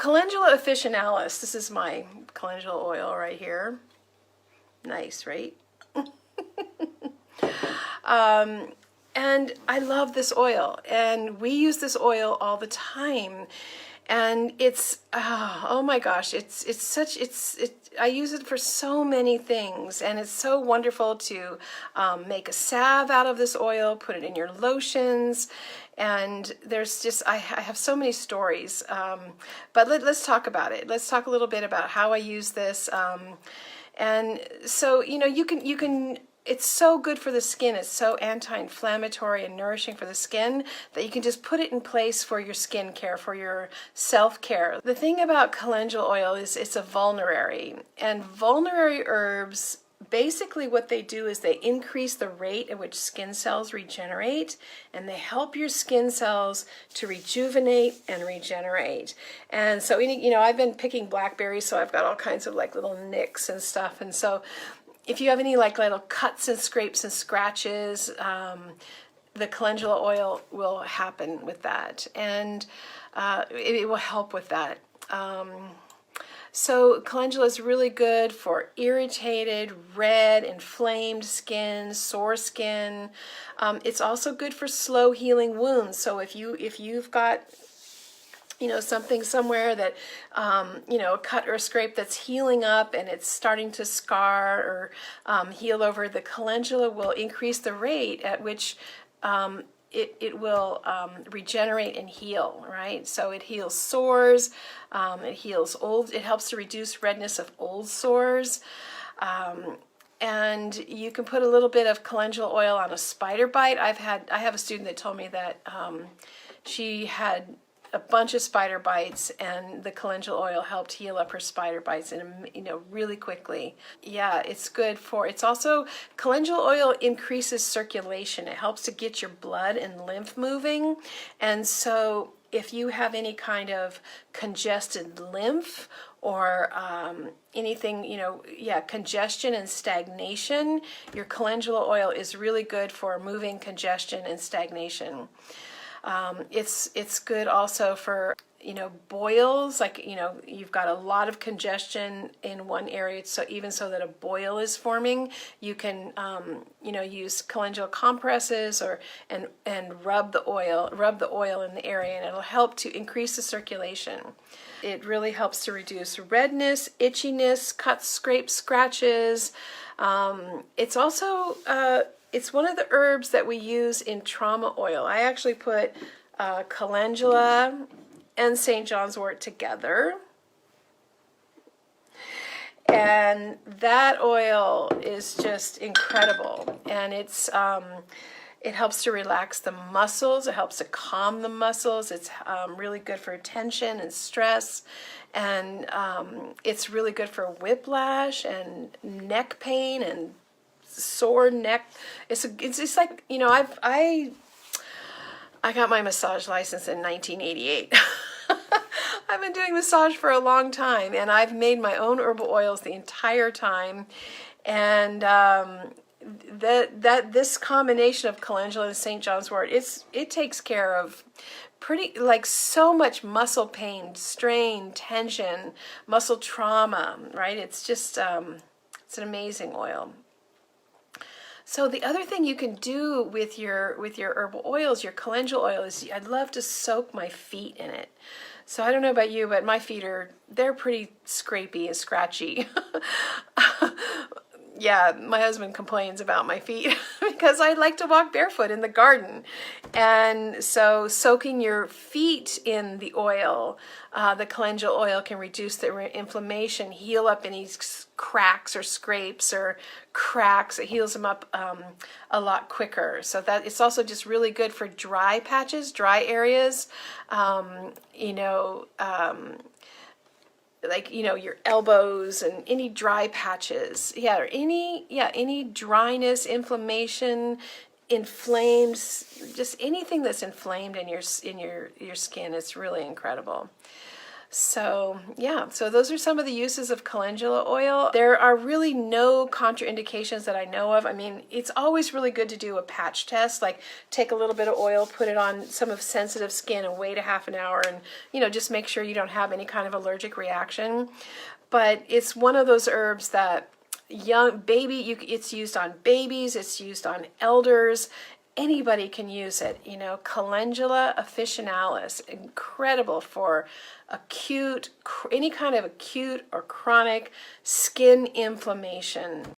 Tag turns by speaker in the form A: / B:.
A: Calendula officinalis, this is my calendula oil right here. Nice, right? And I love this oil, and we use this oil all the time. And it's oh my gosh, I use it for so many things, and it's so wonderful to make a salve out of this oil, put it in your lotions, and there's just I have so many stories. But let's talk about it. Let's talk a little bit about how I use this. And so you can. It's so good for the skin. It's so anti-inflammatory and nourishing for the skin that you can just put it in place for your skin care, for your self-care. The thing about calendula oil is it's a vulnerary, and vulnerary herbs, basically what they do is they increase the rate at which skin cells regenerate, and they help your skin cells to rejuvenate and regenerate. And so, I've been picking blackberries, so I've got all kinds of like little nicks and stuff. And so if you have any like little cuts and scrapes and scratches, the calendula oil will happen with that, and it will help with that. So calendula is really good for irritated, red, inflamed skin, sore skin. It's also good for slow healing wounds. So if you've got something somewhere that, a cut or a scrape that's healing up and it's starting to scar or heal over, the calendula will increase the rate at which it will regenerate and heal, right? So it heals sores, it heals it helps to reduce redness of old sores. And you can put a little bit of calendula oil on a spider bite. I have a student that told me that she had a bunch of spider bites, and the calendula oil helped heal up her spider bites, and really quickly. Yeah, it's good for. It's also, calendula oil increases circulation. It helps to get your blood and lymph moving, and so if you have any kind of congested lymph or anything, congestion and stagnation, your calendula oil is really good for moving congestion and stagnation. It's good also for boils, like you've got a lot of congestion in one area, so even so that a boil is forming, you can use calendula compresses and rub the oil in the area, and it'll help to increase the circulation. It really helps to reduce redness, itchiness, cuts, scrapes, scratches. It's also it's one of the herbs that we use in trauma oil. I actually put calendula and St. John's wort together. And that oil is just incredible. And it helps to relax the muscles. It helps to calm the muscles. It's really good for tension and stress. And it's really good for whiplash and neck pain and sore neck. It's like, I got my massage license in 1988. I've been doing massage for a long time, and I've made my own herbal oils the entire time. And this combination of calendula and St. John's wort, it takes care of so much muscle pain, strain, tension, muscle trauma, right? It's just it's an amazing oil. So the other thing you can do with your herbal oils, your calendula oil, is I'd love to soak my feet in it. So I don't know about you, but my feet they're pretty scrapey and scratchy. Yeah, my husband complains about my feet because I like to walk barefoot in the garden. And so soaking your feet in the oil, the calendula oil, can reduce the inflammation, heal up any cracks or scrapes or cracks. It heals them up a lot quicker. So that it's also just really good for dry patches, dry areas, like your elbows and any dry patches, or any dryness, inflammation, inflamed, just anything that's inflamed in your skin. It's really incredible. So yeah, so those are some of the uses of calendula oil. There are really no contraindications that I know of. I mean, it's always really good to do a patch test, like take a little bit of oil, put it on some of sensitive skin and wait a half an hour and, just make sure you don't have any kind of allergic reaction. But it's one of those herbs that it's used on babies, it's used on elders. Anybody can use it. Calendula officinalis, incredible for any kind of acute or chronic skin inflammation.